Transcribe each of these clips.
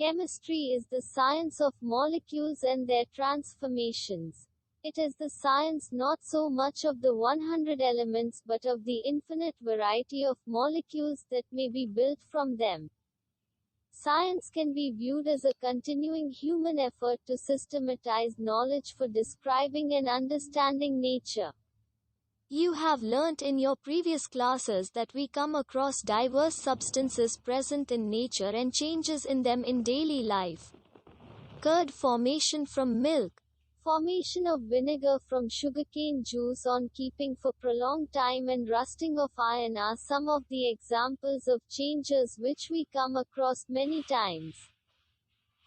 Chemistry is the science of molecules and their transformations. It is the science not so much of the 100 elements but of the infinite variety of molecules that may be built from them. Science can be viewed as a continuing human effort to systematize knowledge for describing and understanding nature. You have learnt in your previous classes that we come across diverse substances present in nature and changes in them in daily life. Curd formation from milk, formation of vinegar from sugarcane juice on keeping for prolonged time, and rusting of iron are some of the examples of changes which we come across many times.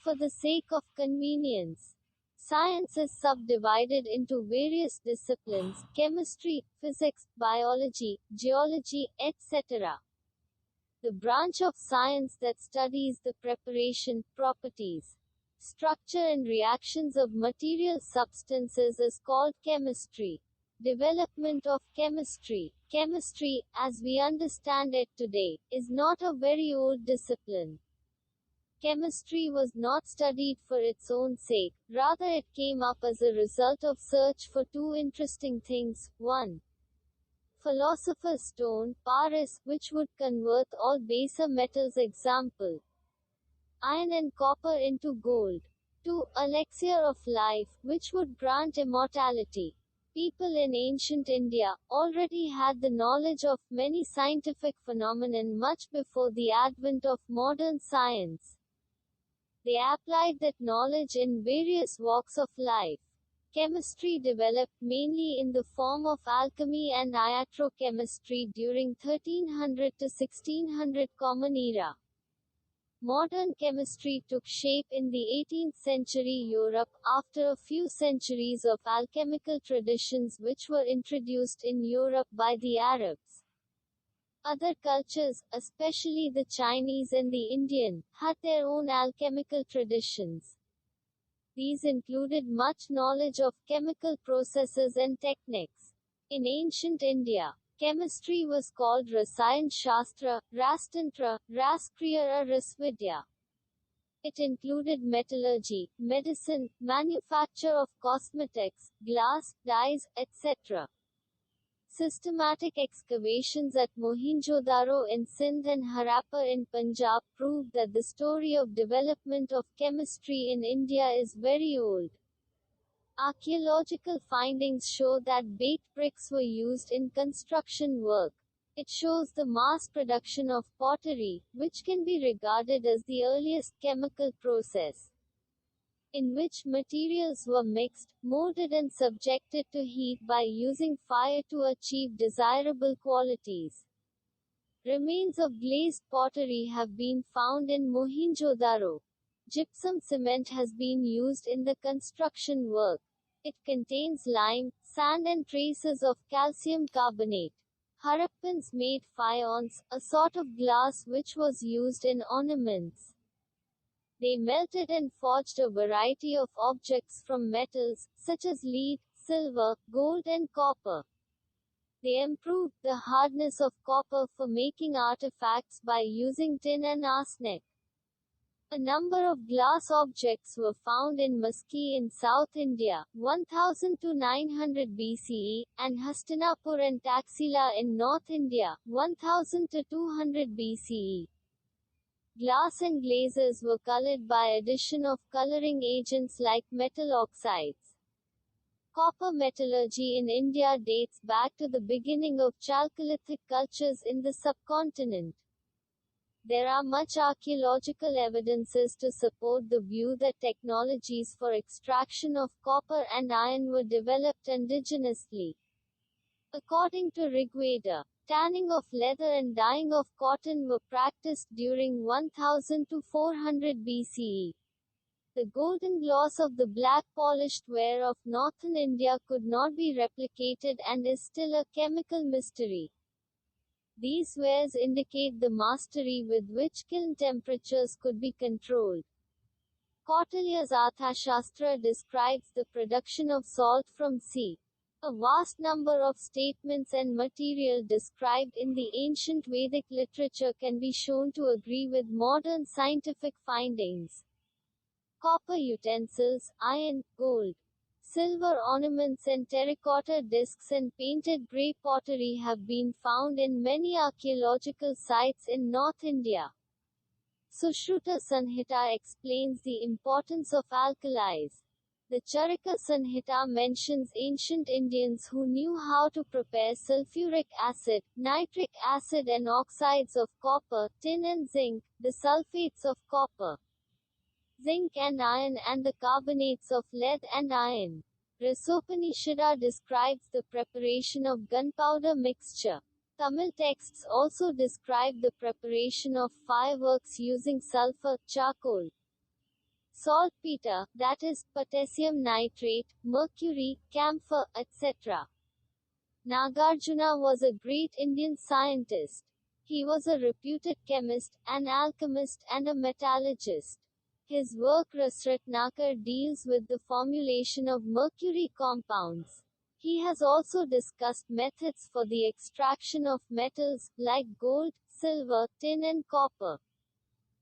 For the sake of convenience, science is subdivided into various disciplines: chemistry, physics, biology, geology, etc. The branch of science that studies the preparation, properties, structure and reactions of material substances is called chemistry. Development of chemistry. Chemistry, as we understand it today, is not a very old discipline. Chemistry was not studied for its own sake, rather it came up as a result of search for two interesting things: 1. Philosopher's stone, Paris, which would convert all baser metals, example, iron and copper, into gold. 2. Elixir of life, which would grant immortality. People in ancient India already had the knowledge of many scientific phenomena much before the advent of modern science. They applied that knowledge in various walks of life. Chemistry developed mainly in the form of alchemy and iatrochemistry during 1300 to 1600 Common Era. Modern chemistry took shape in the 18th century Europe, after a few centuries of alchemical traditions which were introduced in Europe by the Arabs. Other cultures, especially the Chinese and the Indian, had their own alchemical traditions. These included much knowledge of chemical processes and techniques. In ancient India, chemistry was called Rasayan Shastra, Rastantra, Raskriya or Rasvidya. It included metallurgy, medicine, manufacture of cosmetics, glass, dyes, etc. Systematic excavations at Mohenjo-daro in Sindh and Harappa in Punjab proved that the story of development of chemistry in India is very old. Archaeological findings show that baked bricks were used in construction work. It shows the mass production of pottery, which can be regarded as the earliest chemical process, in which materials were mixed, molded and subjected to heat by using fire to achieve desirable qualities. Remains of glazed pottery have been found in Mohenjo-daro. Gypsum cement has been used in the construction work. It contains lime, sand and traces of calcium carbonate. Harappans made faience, a sort of glass which was used in ornaments. They melted and forged a variety of objects from metals, such as lead, silver, gold and copper. They improved the hardness of copper for making artifacts by using tin and arsenic. A number of glass objects were found in Maski in South India, 1000 to 900 BCE, and Hastinapur and Taxila in North India, 1000 to 200 BCE. Glass and glazes were colored by addition of coloring agents like metal oxides. Copper metallurgy in India dates back to the beginning of Chalcolithic cultures in the subcontinent. There are much archaeological evidences to support the view that technologies for extraction of copper and iron were developed indigenously. According to Rigveda, tanning of leather and dyeing of cotton were practiced during 1000 to 400 BCE. The golden gloss of the black polished ware of northern India could not be replicated and is still a chemical mystery. These wares indicate the mastery with which kiln temperatures could be controlled. Kautilya's Arthashastra describes the production of salt from sea. A vast number of statements and material described in the ancient Vedic literature can be shown to agree with modern scientific findings. Copper utensils, iron, gold, silver ornaments and terracotta discs and painted grey pottery have been found in many archaeological sites in North India. Sushruta Sanhita explains the importance of alkalis. The Charaka Sanhita mentions ancient Indians who knew how to prepare sulfuric acid, nitric acid and oxides of copper, tin and zinc, the sulfates of copper, zinc and iron and the carbonates of lead and iron. Rasopanishada describes the preparation of gunpowder mixture. Tamil texts also describe the preparation of fireworks using sulfur, charcoal, saltpeter, that is, potassium nitrate, mercury, camphor, etc. Nagarjuna was a great Indian scientist. He was a reputed chemist, an alchemist and a metallurgist. His work Rasratnakar deals with the formulation of mercury compounds. He has also discussed methods for the extraction of metals, like gold, silver, tin and copper.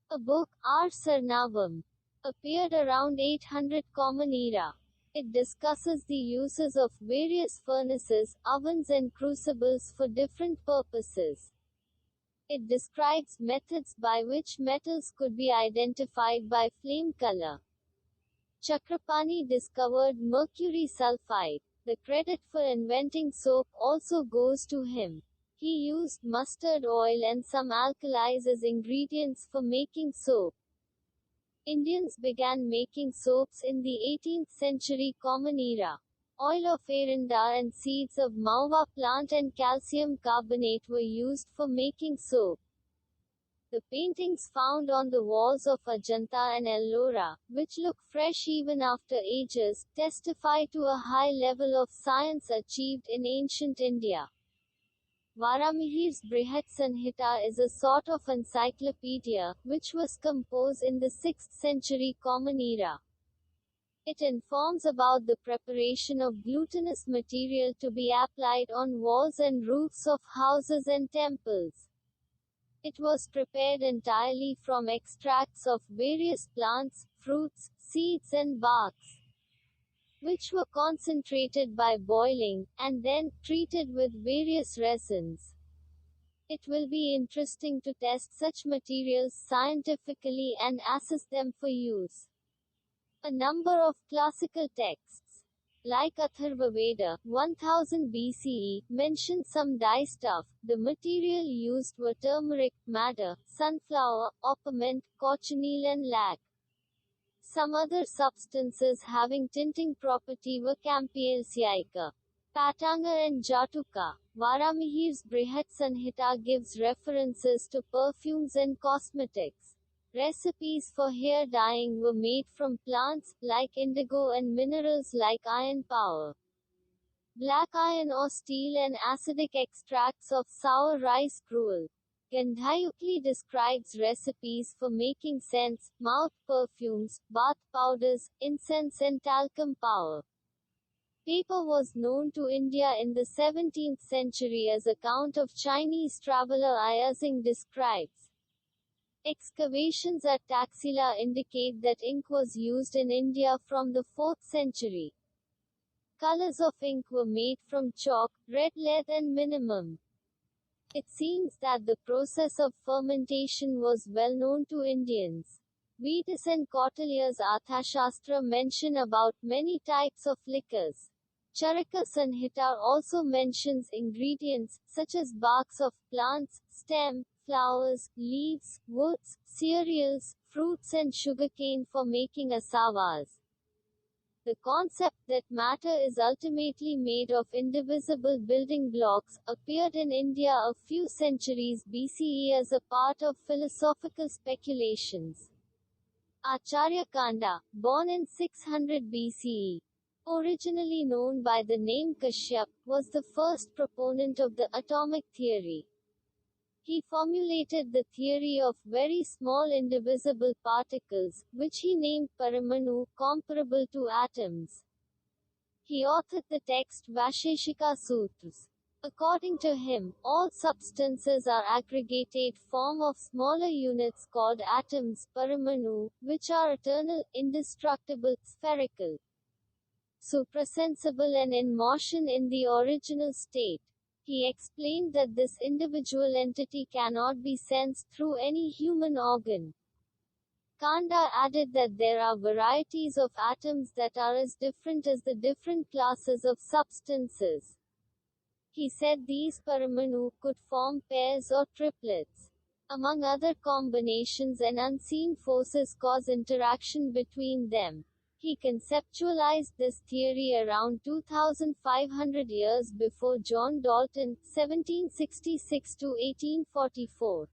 A book, R. Sarnavam, appeared around 800 Common Era. It discusses the uses of various furnaces, ovens and crucibles for different purposes. It describes methods by which metals could be identified by flame color. Chakrapani discovered mercury sulfide. The credit for inventing soap also goes to him. He used mustard oil and some alkalis as ingredients for making soap. Indians began making soaps in the 18th century Common Era. Oil of erinda and seeds of maua plant and calcium carbonate were used for making soap. The paintings found on the walls of Ajanta and Ellora, which look fresh even after ages, testify to a high level of science achieved in ancient India. Varamihir's Brihat Sanhita is a sort of encyclopedia, which was composed in the 6th century Common Era. It informs about the preparation of glutinous material to be applied on walls and roofs of houses and temples. It was prepared entirely from extracts of various plants, fruits, seeds and barks, which were concentrated by boiling, and then treated with various resins. It will be interesting to test such materials scientifically and assess them for use. A number of classical texts, like Atharvaveda, 1000 BCE, mention some dye stuff. The material used were turmeric, madder, sunflower, oppermint, cochineal and lac. Some other substances having tinting property were Campylsiaca, Patanga and Jatuka. Varamihir's Brihat Sanhita gives references to perfumes and cosmetics. Recipes for hair dyeing were made from plants, like indigo and minerals like iron power, black iron or steel and acidic extracts of sour rice gruel. Gandhayukli describes recipes for making scents, mouth perfumes, bath powders, incense and talcum powder. Paper was known to India in the 17th century as account of Chinese traveler Ayazing describes. Excavations at Taxila indicate that ink was used in India from the 4th century. Colors of ink were made from chalk, red lead and minimum. It seems that the process of fermentation was well known to Indians. Vedas and Kautilya's Arthashastra mention about many types of liquors. Charaka Sanhita also mentions ingredients, such as barks of plants, stem, flowers, leaves, woods, cereals, fruits and sugarcane for making asavas. The concept that matter is ultimately made of indivisible building blocks appeared in India a few centuries BCE as a part of philosophical speculations. Acharya Kanda, born in 600 BCE, originally known by the name Kashyap, was the first proponent of the atomic theory. He formulated the theory of very small indivisible particles, which he named Paramanu, comparable to atoms. He authored the text Vaisheshika Sutras. According to him, all substances are aggregated form of smaller units called atoms, paramanu, which are eternal, indestructible, spherical, suprasensible and in motion in the original state. He explained that this individual entity cannot be sensed through any human organ. Kanda added that there are varieties of atoms that are as different as the different classes of substances. He said these paramanu could form pairs or triplets. Among other combinations, and unseen forces cause interaction between them. He conceptualized this theory around 2500 years before John Dalton, 1766 to 1844.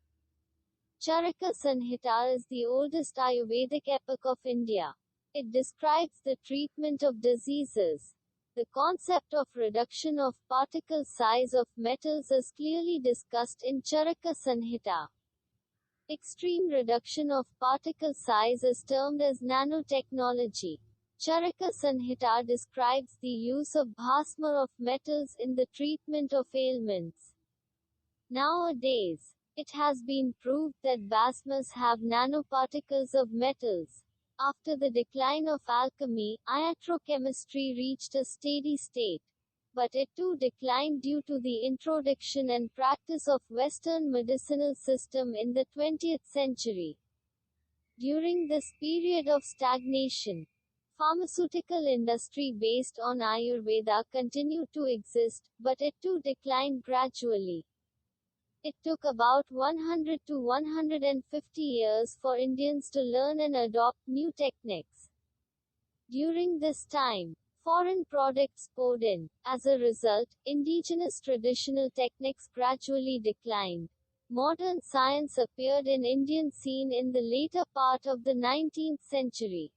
Charaka Sanhita is the oldest Ayurvedic epic of India. It describes the treatment of diseases. The concept of reduction of particle size of metals is clearly discussed in Charaka Sanhita. Extreme reduction of particle size is termed as nanotechnology. Charaka Sanhita describes the use of bhasma of metals in the treatment of ailments. Nowadays, it has been proved that bhasmas have nanoparticles of metals. After the decline of alchemy, iatrochemistry reached a steady state. But it too declined due to the introduction and practice of Western medicinal system in the 20th century. During this period of stagnation, pharmaceutical industry based on Ayurveda continued to exist, but it too declined gradually. It took about 100 to 150 years for Indians to learn and adopt new techniques. During this time, foreign products poured in. As a result, indigenous traditional techniques gradually declined. Modern science appeared in Indian scene in the later part of the 19th century.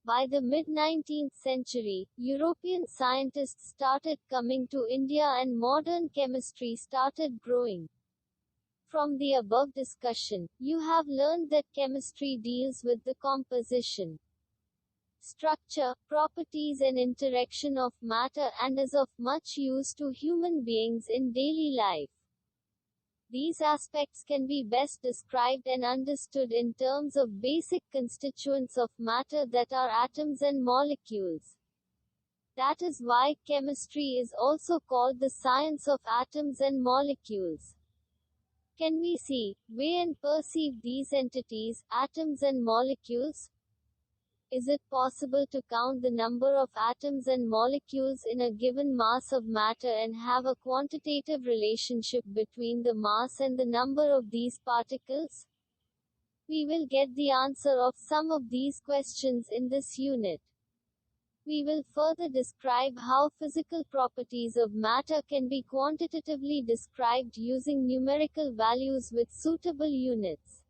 By the mid-19th century, European scientists started coming to India and modern chemistry started growing. From the above discussion, you have learned that chemistry deals with the composition, structure, properties and interaction of matter and is of much use to human beings in daily life. These aspects can be best described and understood in terms of basic constituents of matter that are atoms and molecules. That is why chemistry is also called the science of atoms and molecules. Can we see, weigh and perceive these entities, atoms and molecules? Is it possible to count the number of atoms and molecules in a given mass of matter and have a quantitative relationship between the mass and the number of these particles? We will get the answer of some of these questions in this unit. We will further describe how physical properties of matter can be quantitatively described using numerical values with suitable units.